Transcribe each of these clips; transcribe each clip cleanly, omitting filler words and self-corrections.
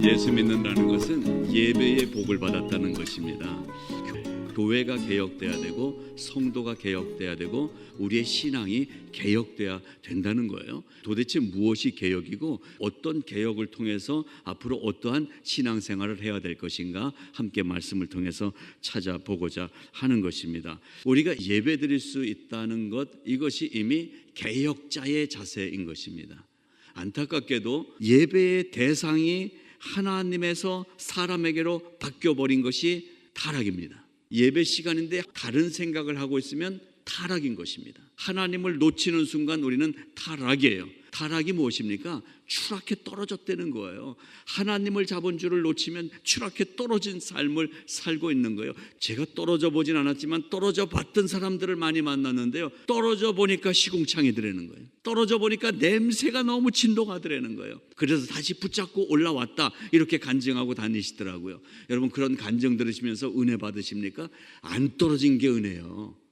예수 믿는다는 것은 예배의 복을 받았다는 것입니다. 교회가 개혁돼야 되고 성도가 개혁돼야 되고 우리의 신앙이 개혁돼야 된다는 거예요. 도대체 무엇이 개혁이고 어떤 개혁을 통해서 앞으로 어떠한 신앙생활을 해야 될 것인가 함께 말씀을 통해서 찾아보고자 하는 것입니다. 우리가 예배드릴 수 있다는 것, 이것이 이미 개혁자의 자세인 것입니다. 안타깝게도 예배의 대상이 하나님에서 사람에게로 바뀌어버린 것이 타락입니다. 예배 시간인데 다른 생각을 하고 있으면 타락인 것입니다. 하나님을 놓치는 순간 우리는 타락이에요. 타락이 무엇입니까? 추락해 떨어졌다는 거예요. 하나님을 잡은 줄을 놓치면 추락해 떨어진 삶을 살고 있는 거예요. 제가 떨어져 보진 않았지만 떨어져 봤던 사람들을 많이 만났는데요, 떨어져 보니까 시궁창이 되는 거예요. 떨어져 보니까 냄새가 너무 진동가 되는 거예요. 그래서 다시 붙잡고 올라왔다, 이렇게 간증하고 다니시더라고요. 여러분, 그런 간증 들으시면서 은혜 받으십니까? 안 떨어진 게 은혜예요.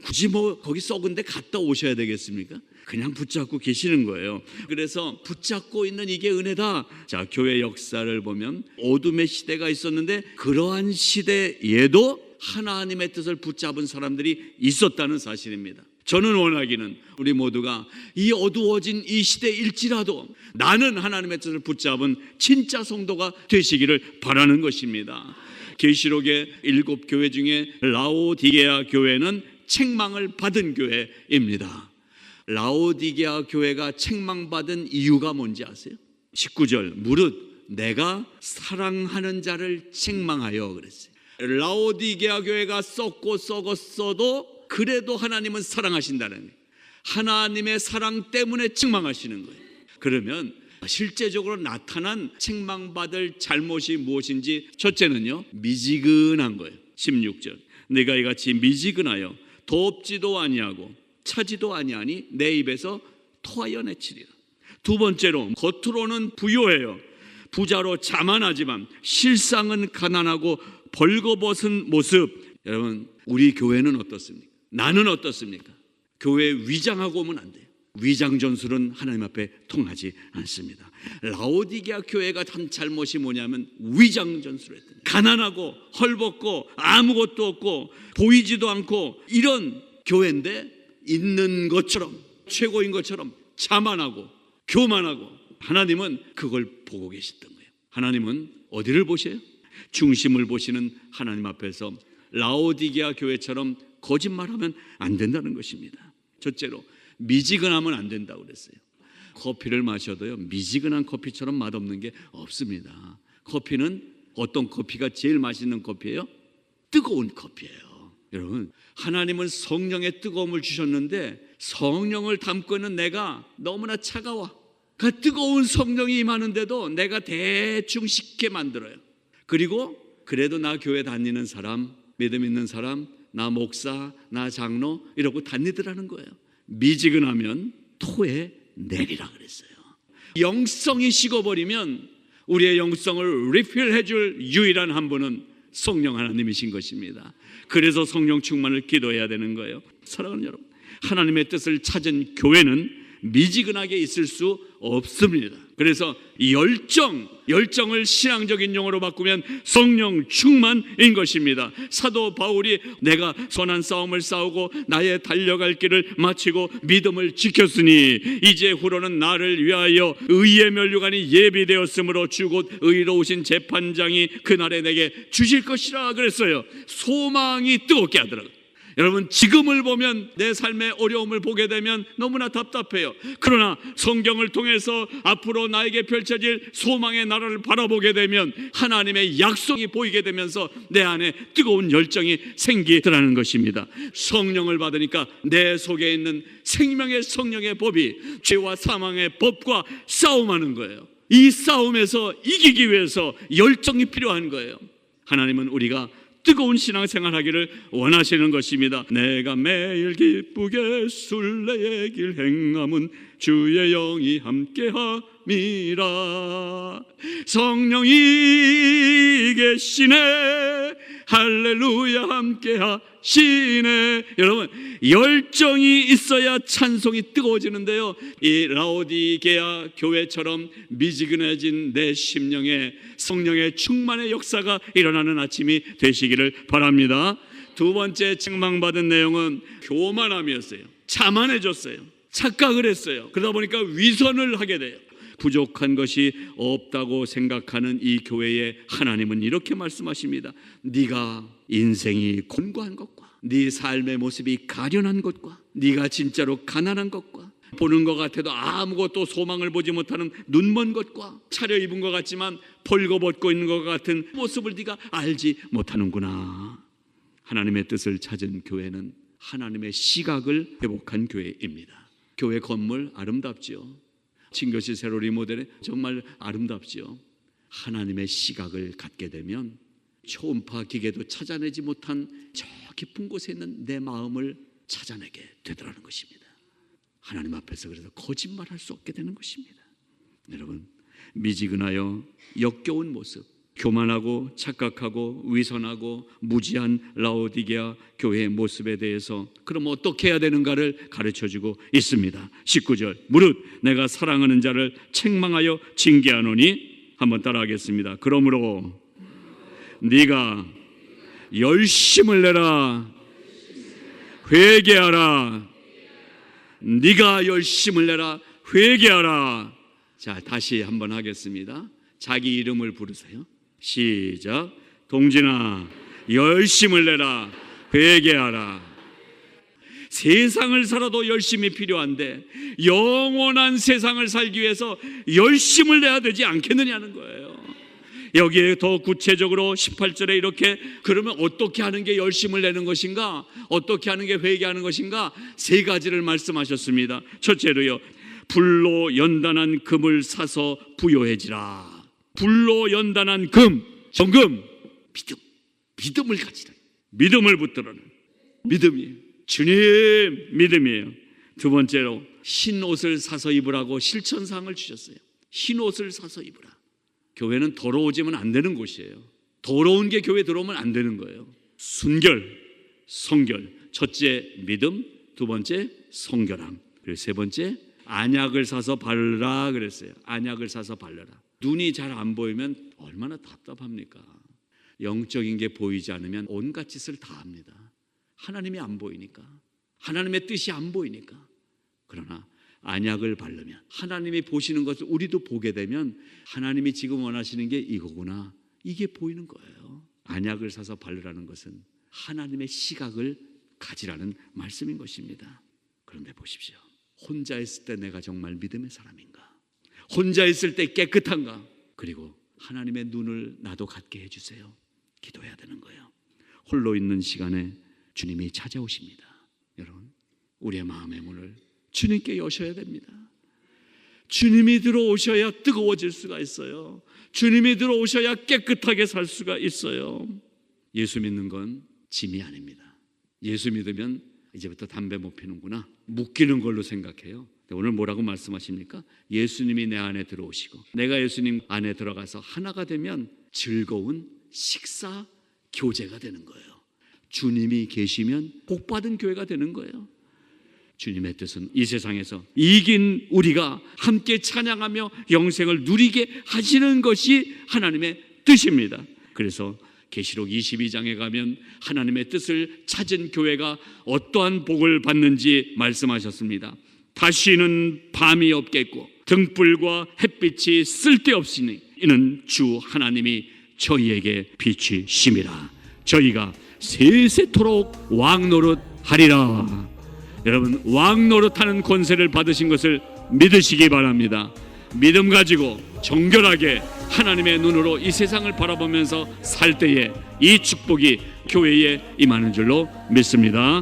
굳이 거기 썩은 데 갔다 오셔야 되겠습니까? 그냥 붙잡고 계시는 거예요. 그래서 붙잡고 있는 이게 은혜다. 자, 교회 역사를 보면 어둠의 시대가 있었는데 그러한 시대에도 하나님의 뜻을 붙잡은 사람들이 있었다는 사실입니다. 저는 원하기는 우리 모두가 이 어두워진 이 시대일지라도 나는 하나님의 뜻을 붙잡은 진짜 성도가 되시기를 바라는 것입니다. 계시록의 7교회 중에 라오디게아 교회는 책망을 받은 교회입니다. 라오디게아 교회가 책망받은 이유가 뭔지 아세요? 19절, 무릇 내가 사랑하는 자를 책망하여 그랬어요. 라오디게아 교회가 썩고 썩었어도 그래도 하나님은 사랑하신다는 거예요. 하나님의 사랑 때문에 책망하시는 거예요. 그러면 실제적으로 나타난 책망받을 잘못이 무엇인지, 첫째는요, 미지근한 거예요. 16절, 내가 이같이 미지근하여 덥지도 아니하고 차지도 아니하니 내 입에서 토하여 내치리라. 두 번째로, 겉으로는 부요해요. 부자로 자만하지만 실상은 가난하고 벌거벗은 모습. 여러분, 우리 교회는 어떻습니까? 나는 어떻습니까? 교회 위장하고 오면 안 돼요. 위장 전술은 하나님 앞에 통하지 않습니다. 라오디게아 교회가 한 잘못이 뭐냐면 위장 전술을 했던, 가난하고 헐벗고 아무것도 없고 보이지도 않고 이런 교회인데 있는 것처럼, 최고인 것처럼 자만하고 교만하고, 하나님은 그걸 보고 계셨던 거예요. 하나님은 어디를 보셔요? 중심을 보시는 하나님 앞에서 라오디게아 교회처럼 거짓말하면 안 된다는 것입니다. 첫째로, 미지근하면 안 된다고 그랬어요. 커피를 마셔도요, 미지근한 커피처럼 맛없는 게 없습니다. 커피는 어떤 커피가 제일 맛있는 커피예요? 뜨거운 커피예요. 여러분, 하나님은 성령의 뜨거움을 주셨는데 성령을 담고 있는 내가 너무나 차가워. 그 뜨거운 성령이 임하는데도 내가 대충 식게 만들어요. 그리고 그래도 나 교회 다니는 사람, 믿음 있는 사람, 나 목사, 나 장로 이러고 다니더라는 거예요. 미지근하면 토해 내리라 그랬어요. 영성이 식어버리면 우리의 영성을 리필해 줄 유일한 한 분은 성령 하나님이신 것입니다. 그래서 성령 충만을 기도해야 되는 거예요. 사랑하는 여러분, 하나님의 뜻을 찾은 교회는 미지근하게 있을 수 없습니다. 그래서 열정을 신앙적인 용어로 바꾸면 성령 충만인 것입니다. 사도 바울이 내가 선한 싸움을 싸우고 나의 달려갈 길을 마치고 믿음을 지켰으니 이제 후로는 나를 위하여 의의 면류관이 예비되었으므로 주 곧 의로우신 재판장이 그날에 내게 주실 것이라 그랬어요. 소망이 뜨겁게 하더라고요. 여러분, 지금을 보면, 내 삶의 어려움을 보게 되면 너무나 답답해요. 그러나 성경을 통해서 앞으로 나에게 펼쳐질 소망의 나라를 바라보게 되면 하나님의 약속이 보이게 되면서 내 안에 뜨거운 열정이 생기더라는 것입니다. 성령을 받으니까 내 속에 있는 생명의 성령의 법이 죄와 사망의 법과 싸움하는 거예요. 이 싸움에서 이기기 위해서 열정이 필요한 거예요. 하나님은 우리가 뜨거운 신앙생활 하기를 원하시는 것입니다. 내가 매일 기쁘게 순례의 길 행함은 주의 영이 함께함이라. 성령이 계시네, 할렐루야 함께하시네. 시네. 여러분, 열정이 있어야 찬송이 뜨거워지는데요. 이 라오디게아 교회처럼 미지근해진 내 심령에 성령의 충만의 역사가 일어나는 아침이 되시기를 바랍니다. 두 번째 책망받은 내용은 교만함이었어요. 자만해졌어요. 착각을 했어요. 그러다 보니까 위선을 하게 돼요. 부족한 것이 없다고 생각하는 이 교회에 하나님은 이렇게 말씀하십니다. 네가 인생이 곤고한 것과 네 삶의 모습이 가련한 것과 네가 진짜로 가난한 것과 보는 것 같아도 아무것도 소망을 보지 못하는 눈먼 것과 차려입은 것 같지만 벌거벗고 있는 것 같은 모습을 네가 알지 못하는구나. 하나님의 뜻을 찾은 교회는 하나님의 시각을 회복한 교회입니다. 교회 건물 아름답지요. 친교실 새로 리모델에 정말 아름답지요. 하나님의 시각을 갖게 되면 초음파 기계도 찾아내지 못한 저 깊은 곳에 있는 내 마음을 찾아내게 되더라는 것입니다. 하나님 앞에서 그래서 거짓말할 수 없게 되는 것입니다. 여러분, 미지근하여 역겨운 모습, 교만하고 착각하고 위선하고 무지한 라오디게아 교회의 모습에 대해서 그럼 어떻게 해야 되는가를 가르쳐주고 있습니다. 19절, 무릇 내가 사랑하는 자를 책망하여 징계하노니, 한번 따라하겠습니다. 그러므로 네가 열심을 내라, 회개하라. 네가 열심을 내라, 회개하라. 자, 다시 한번 하겠습니다. 자기 이름을 부르세요. 시작. 동진아, 열심을 내라, 회개하라. 세상을 살아도 열심이 필요한데 영원한 세상을 살기 위해서 열심을 내야 되지 않겠느냐는 거예요. 여기에 더 구체적으로 18절에 이렇게, 그러면 어떻게 하는 게 열심을 내는 것인가, 어떻게 하는 게 회개하는 것인가, 세 가지를 말씀하셨습니다. 첫째로요, 불로 연단한 금을 사서 부요해지라. 불로 연단한 금, 정금, 믿음을 가지라. 믿음을 붙들어라. 믿음이에요. 주님 믿음이에요. 두 번째로 흰 옷을 사서 입으라고 실천상을 주셨어요. 흰 옷을 사서 입으라. 교회는 더러워지면 안 되는 곳이에요. 더러운 게 교회 들어오면 안 되는 거예요. 순결, 성결. 첫째 믿음, 두 번째 성결함, 그리고 세 번째 안약을 사서 바르라 그랬어요. 안약을 사서 바르라. 눈이 잘 안 보이면 얼마나 답답합니까? 영적인 게 보이지 않으면 온갖 짓을 다 합니다. 하나님이 안 보이니까, 하나님의 뜻이 안 보이니까. 그러나 안약을 바르면 하나님이 보시는 것을 우리도 보게 되면 하나님이 지금 원하시는 게 이거구나, 이게 보이는 거예요. 안약을 사서 바르라는 것은 하나님의 시각을 가지라는 말씀인 것입니다. 그런데 보십시오. 혼자 있을 때 내가 정말 믿음의 사람인가? 혼자 있을 때 깨끗한가? 그리고 하나님의 눈을 나도 갖게 해주세요. 기도해야 되는 거예요. 홀로 있는 시간에 주님이 찾아오십니다. 여러분, 우리의 마음의 문을 주님께 여셔야 됩니다. 주님이 들어오셔야 뜨거워질 수가 있어요. 주님이 들어오셔야 깨끗하게 살 수가 있어요. 예수 믿는 건 짐이 아닙니다. 예수 믿으면 이제부터 담배 못 피는구나, 묶이는 걸로 생각해요. 오늘 뭐라고 말씀하십니까? 예수님이 내 안에 들어오시고 내가 예수님 안에 들어가서 하나가 되면 즐거운 식사 교제가 되는 거예요. 주님이 계시면 복받은 교회가 되는 거예요. 주님의 뜻은 이 세상에서 이긴 우리가 함께 찬양하며 영생을 누리게 하시는 것이 하나님의 뜻입니다. 그래서 계시록 22장에 가면 하나님의 뜻을 찾은 교회가 어떠한 복을 받는지 말씀하셨습니다. 다시는 밤이 없겠고 등불과 햇빛이 쓸데없으니 이는 주 하나님이 저희에게 빛이심이라. 저희가 세세토록 왕노릇하리라. 여러분, 왕노릇하는 권세를 받으신 것을 믿으시기 바랍니다. 믿음 가지고 정결하게 하나님의 눈으로 이 세상을 바라보면서 살 때에 이 축복이 교회에 임하는 줄로 믿습니다.